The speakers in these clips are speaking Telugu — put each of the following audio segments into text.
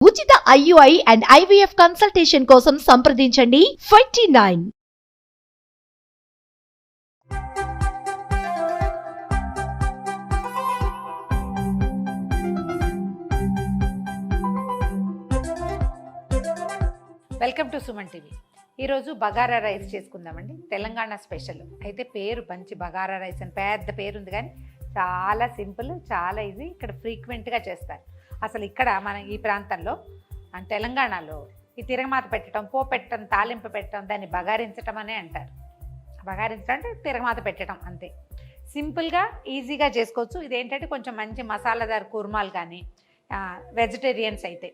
ఉచిత IUI అండ్ IVF కన్సల్టేషన్ కోసం సంప్రదించండి 29. Welcome to Suman TV. ఈరోజు బగారా రైస్ చేసుకుందామండి. తెలంగాణ స్పెషల్ అయితే పేరు మంచి బగారా రైస్ అని పెద్ద పేరు ఉంది, కానీ చాలా సింపుల్, చాలా ఈజీ. ఇక్కడ ఫ్రీక్వెంట్గా చేస్తారు. అసలు ఇక్కడ మన ఈ ప్రాంతంలో తెలంగాణలో ఈ తిరగమాత పెట్టడం, పెట్టడం, తాలింపు పెట్టడం, దాన్ని బగారించడం అనే అంటారు. బగారించడం అంటే తిరగమాత పెట్టడం, అంతే. సింపుల్గా ఈజీగా చేసుకోవచ్చు. ఇదేంటంటే కొంచెం మంచి మసాలాదార్ కుర్మాలు కానీ, వెజిటేరియన్స్ అయితే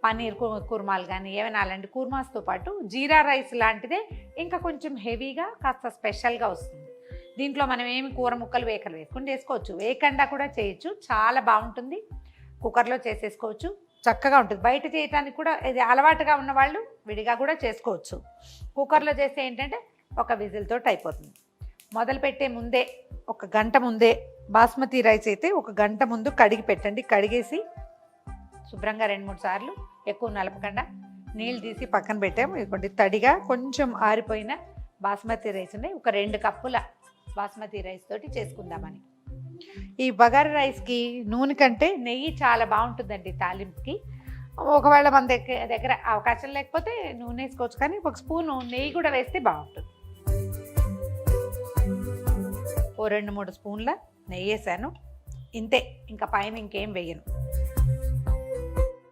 పన్నీర్ కుర్మాలు కానీ ఏమైనా అలాంటి కుర్మాస్తో పాటు జీరా రైస్ లాంటిదే ఇంకా కొంచెం హెవీగా కాస్త స్పెషల్గా వస్తుంది. దీంట్లో మనం ఏమి కూర ముక్కలు వేసుకుని చేసుకోవచ్చు, వేయకుండా కూడా చేయొచ్చు. చాలా బాగుంటుంది. కుక్కర్లో చేసేసుకోవచ్చు, చక్కగా ఉంటుంది. బయట చేయడానికి కూడా ఇది అలవాటుగా ఉన్న వాళ్ళు విడిగా కూడా చేసుకోవచ్చు. కుక్కర్లో చేస్తే ఏంటంటే ఒక విజిల్తో అయిపోతుంది. మొదలుపెట్టే ముందే ఒక గంట ముందే బాస్మతి రైస్ అయితే ఒక గంట ముందు కడిగి పెట్టండి. కడిగేసి శుభ్రంగా 2-3 సార్లు, ఎక్కువ నలపకుండా నీళ్ళు తీసి పక్కన పెట్టాము. ఇదిగోండి తడిగా కొంచెం ఆరిపోయిన బాస్మతి రైస్ ఉన్నాయి. ఒక 2 కప్పుల బాస్మతి రైస్ తోటి చేసుకుందామని. ఈ బగారా రైస్కి నూనె కంటే నెయ్యి చాలా బాగుంటుందండి తాలింపుకి. ఒకవేళ మన దగ్గర అవకాశం లేకపోతే నూనె వేసుకోవచ్చు, కానీ ఒక స్పూను నెయ్యి కూడా వేస్తే బాగుంటుంది. ఓ 2-3 స్పూన్ల నెయ్యి వేసాను, ఇంతే. ఇంకా పైన ఇంకేం వేయను.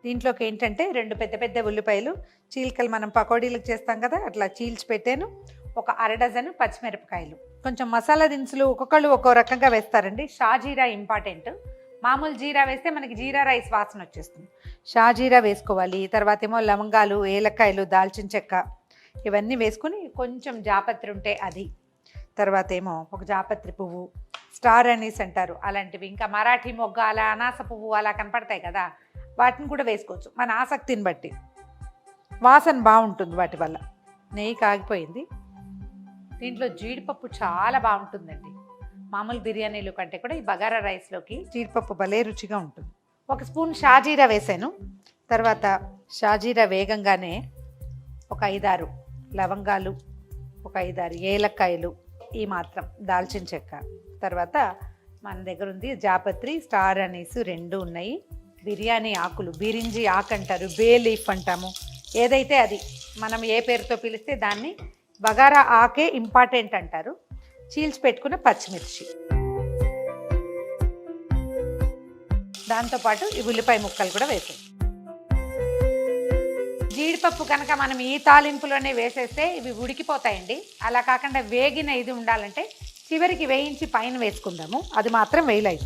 దీంట్లోకి ఏంటంటే 2 పెద్ద ఉల్లిపాయలు చీలికలు, మనం పకోడీలకు చేస్తాం కదా, అట్లా చీల్చి పెట్టాను. ఒక 1/2 డజను పచ్చిమిరపకాయలు. కొంచెం మసాలా దినుసులు ఒక్కొక్కళ్ళు ఒక్కో రకంగా వేస్తారండి. షాజీరా ఇంపార్టెంట్. మామూలు జీరా వేస్తే మనకి జీరా రైస్ వాసన వచ్చేస్తుంది. షాజీరా వేసుకోవాలి. తర్వాత ఏమో లవంగాలు, ఏలక్కాయలు, దాల్చిన చెక్క ఇవన్నీ వేసుకుని కొంచెం జాపత్రి ఉంటే అది. తర్వాత ఏమో ఒక జాపత్రి పువ్వు, స్టార్ అనీస్ అంటారు అలాంటివి. ఇంకా మరాఠీ మొగ్గ, అలా అనాస పువ్వు అలా కనపడతాయి కదా, వాటిని కూడా వేసుకోవచ్చు మన ఆసక్తిని బట్టి. వాసన బాగుంటుంది వాటి వల్ల. నెయ్యి కాగిపోయింది. దీంట్లో జీడిపప్పు చాలా బాగుంటుందండి. మామూలు బిర్యానీలు కంటే కూడా ఈ బగారా రైస్లోకి జీడిపప్పు భలే రుచిగా ఉంటుంది. 1 స్పూన్ షాజీరా వేసాను. తర్వాత షాజీరా వేగంగానే ఒక 5-6 లవంగాలు, ఒక 5-6 ఏలక్కాయలు, ఈ మాత్రం దాల్చిన చెక్క, తర్వాత మన దగ్గర ఉంది జాపత్రి, స్టార్ అనీస్ 2 ఉన్నాయి. బిర్యానీ ఆకులు, బిరించి ఆకు అంటారు, బే లీఫ్ అంటాము, ఏదైతే అది మనం ఏ పేరుతో పిలిస్తే దాన్ని. బగారా ఆకే ఇంపార్టెంట్ అంటారు. చీల్చి పెట్టుకున్న పచ్చిమిర్చి, దాంతోపాటు ఈ ఉల్లిపాయ ముక్కలు కూడా వేసాం. జీడిపప్పు కనుక మనం ఈ తాలింపులోనే వేసేస్తే ఇవి ఉడికిపోతాయండి. అలా కాకుండా వేగిన ఇది ఉండాలంటే చివరికి వేయించి పైన వేసుకుందాము. అది మాత్రం వేయలేదు.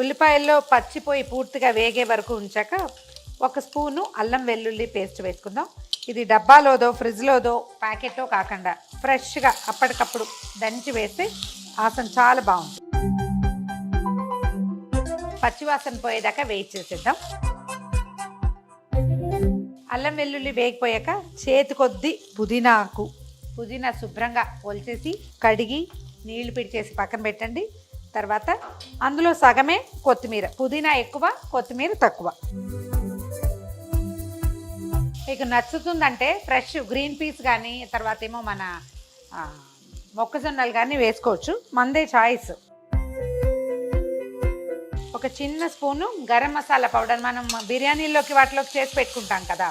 ఉల్లిపాయల్లో పచ్చిపోయి పూర్తిగా వేగే వరకు ఉంచాక 1 స్పూను అల్లం వెల్లుల్లి పేస్ట్ వేసుకుందాం. ఇది డబ్బాలోదో, ఫ్రిడ్జ్లోదో, ప్యాకెట్లో కాకుండా ఫ్రెష్గా అప్పటికప్పుడు దంచి వేస్తే వాసన చాలా బాగుంటుంది. పచ్చివాసన పోయేదాకా వేయి చేసేద్దాం. అల్లం వెల్లుల్లి వేగిపోయాక చేతి కొద్ది పుదీనా శుభ్రంగా ఒలిచేసి కడిగి నీళ్లు పిడిచేసి పక్కన పెట్టండి. తర్వాత అందులో సగమే కొత్తిమీర. పుదీనా ఎక్కువ, కొత్తిమీర తక్కువ. మీకు నచ్చుతుందంటే ఫ్రెష్ గ్రీన్ పీస్ కానీ, తర్వాత ఏమో మన మొక్కజొన్నలు కానీ వేసుకోవచ్చు, మందే చాయిస్. ఒక చిన్న స్పూను గరం మసాలా పౌడర్, మనం బిర్యానీలోకి వాటిలోకి చేసి పెట్టుకుంటాం కదా,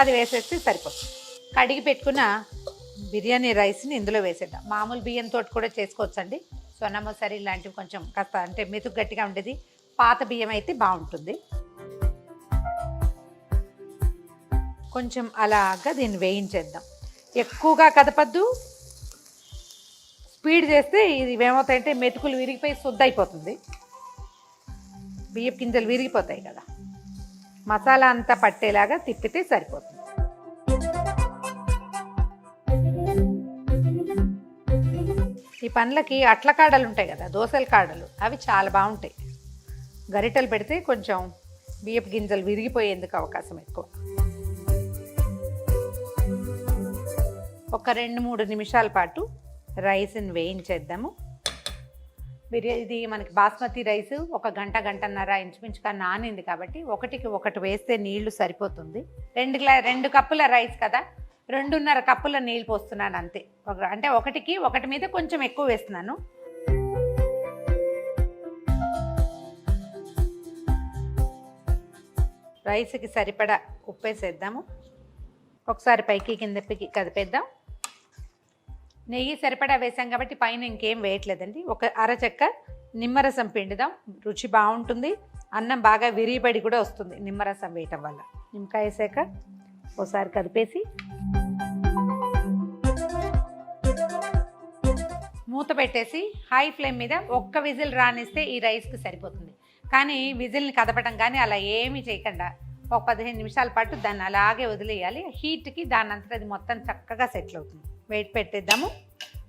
అది వేసేస్తే సరిపోతుంది. కడిగి పెట్టుకున్న బిర్యానీ రైస్ని ఇందులో వేసేద్దాం. మామూలు బియ్యంతో కూడా చేసుకోవచ్చండి. సొన్న మసరి లాంటివి కొంచెం కాస్త అంటే మెతుకు గట్టిగా ఉండేది, పాత బియ్యం అయితే బాగుంటుంది. కొంచెం అలాగా దీన్ని వేయించేద్దాం. ఎక్కువగా కదపద్దు, స్పీడ్ చేస్తే ఇది ఏమవుతాయంటే మెతుకులు విరిగిపోయి శుద్ధ అయిపోతుంది. బియ్యపు గింజలు విరిగిపోతాయి కదా. మసాలా అంతా పట్టేలాగా తిప్పితే సరిపోతుంది. ఈ పండ్లకి అట్ల కాడలు ఉంటాయి కదా, దోసల కాడలు, అవి చాలా బాగుంటాయి. గరిటెలు పెడితే కొంచెం బియ్యపు గింజలు విరిగిపోయేందుకు అవకాశం ఎక్కువ. ఒక 2-3 నిమిషాల పాటు రైస్ని వేయించేద్దాము. ఇది మనకి బాస్మతి రైస్ ఒక గంటన్నర ఇంచుమించుగా నానింది కాబట్టి ఒకటికి ఒకటి వేస్తే నీళ్లు సరిపోతుంది. 2 కప్పుల రైస్ కదా, 2.5 కప్పుల నీళ్ళు పోస్తున్నాను అంతే. అంటే ఒకటి మీద కొంచెం ఎక్కువ వేస్తున్నాను. రైస్కి సరిపడా ఉప్పు వేసేద్దాము. ఒకసారి పైకి కిందకి కదిపేద్దాం. నెయ్యి సరిపడా వేసాం కాబట్టి పైన ఇంకేం వేయట్లేదండి. ఒక అరచెక్క నిమ్మరసం పిండుదాం, రుచి బాగుంటుంది. అన్నం బాగా విరిబడి కూడా వస్తుంది నిమ్మరసం వేయటం వల్ల. నిమ్మకాయ వేసాక ఒకసారి కదిపేసి మూత పెట్టేసి హై ఫ్లేమ్ మీద ఒక్క విజిల్ రానిస్తే ఈ రైస్కి సరిపోతుంది. కానీ విజిల్ని కదపడం కానీ అలా ఏమీ చేయకుండా ఒక 15 నిమిషాల పాటు దాన్ని అలాగే వదిలేయాలి. హీట్కి దాని అంతా అది మొత్తం చక్కగా సెటిల్ అవుతుంది. వెయిట్ పెట్టేద్దాము.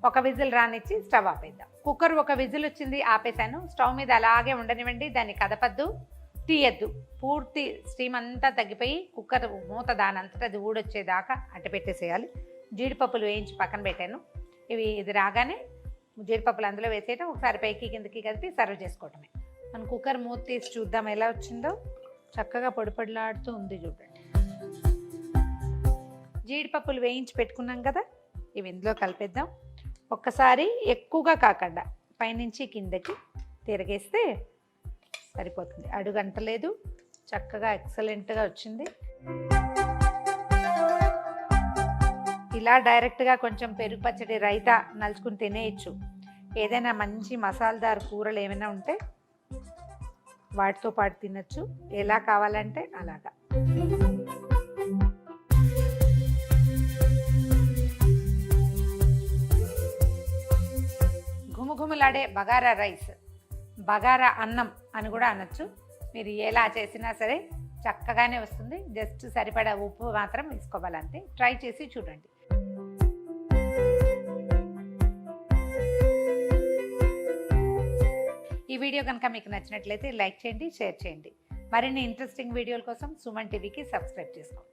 ఒక విజిల్ రానిచ్చి స్టవ్ ఆపేద్దాం. కుక్కర్ ఒక విజిల్ వచ్చింది, ఆపేసాను. స్టవ్ మీద అలాగే ఉండనివ్వండి, దాన్ని కదపద్దు, తీయద్దు. పూర్తి స్టీమ్ అంతా తగ్గిపోయి కుక్కర్ మూత దాని అంతటా అది ఊడొచ్చేదాకా అట్ట పెట్టేసేయాలి. జీడిపప్పులు వేయించి పక్కన పెట్టాను. ఇది రాగానే జీడిపప్పులు అందులో వేసేయటం, ఒకసారి పైకి కిందకి కలిపి సర్వ్ చేసుకోవటమే. మన కుక్కర్ మూత తీసి చూద్దాం ఎలా వచ్చిందో. చక్కగా పొడిపొడిలాడుతూ ఉంది చూడండి. జీడిపప్పులు వేయించి పెట్టుకున్నాం కదా, ఇవి ఇందులో కలిపేద్దాం. ఒక్కసారి ఎక్కువగా కాకుండా పైనుంచి కిందకి తిరగేస్తే సరిపోతుంది. అడుగంటలేదు, చక్కగా ఎక్సలెంట్గా వచ్చింది. ఇలా డైరెక్ట్గా కొంచెం పెరుగు పచ్చడి రైతా నలుచుకుని తినేయచ్చు. ఏదైనా మంచి మసాలాదార్ కూరలు ఏమైనా ఉంటే వాటితో పాటు తినచ్చు. ఎలా కావాలంటే అలాగా. ఘుమఘుమలాడే బగారా రైస్, బగారా అన్నం అని కూడా అనొచ్చు. మీరు ఎలా చేసినా సరే చక్కగానే వస్తుంది. జస్ట్ సరిపడా ఉప్పు మాత్రం వేసుకోవాలంతే. ట్రై చేసి చూడండి. ఈ వీడియో కనుక మీకు నచ్చినట్లయితే లైక్ చేయండి, షేర్ చేయండి. మరిన్ని ఇంట్రెస్టింగ్ వీడియోల కోసం సుమన్ టీవీకి సబ్స్క్రైబ్ చేసుకోండి.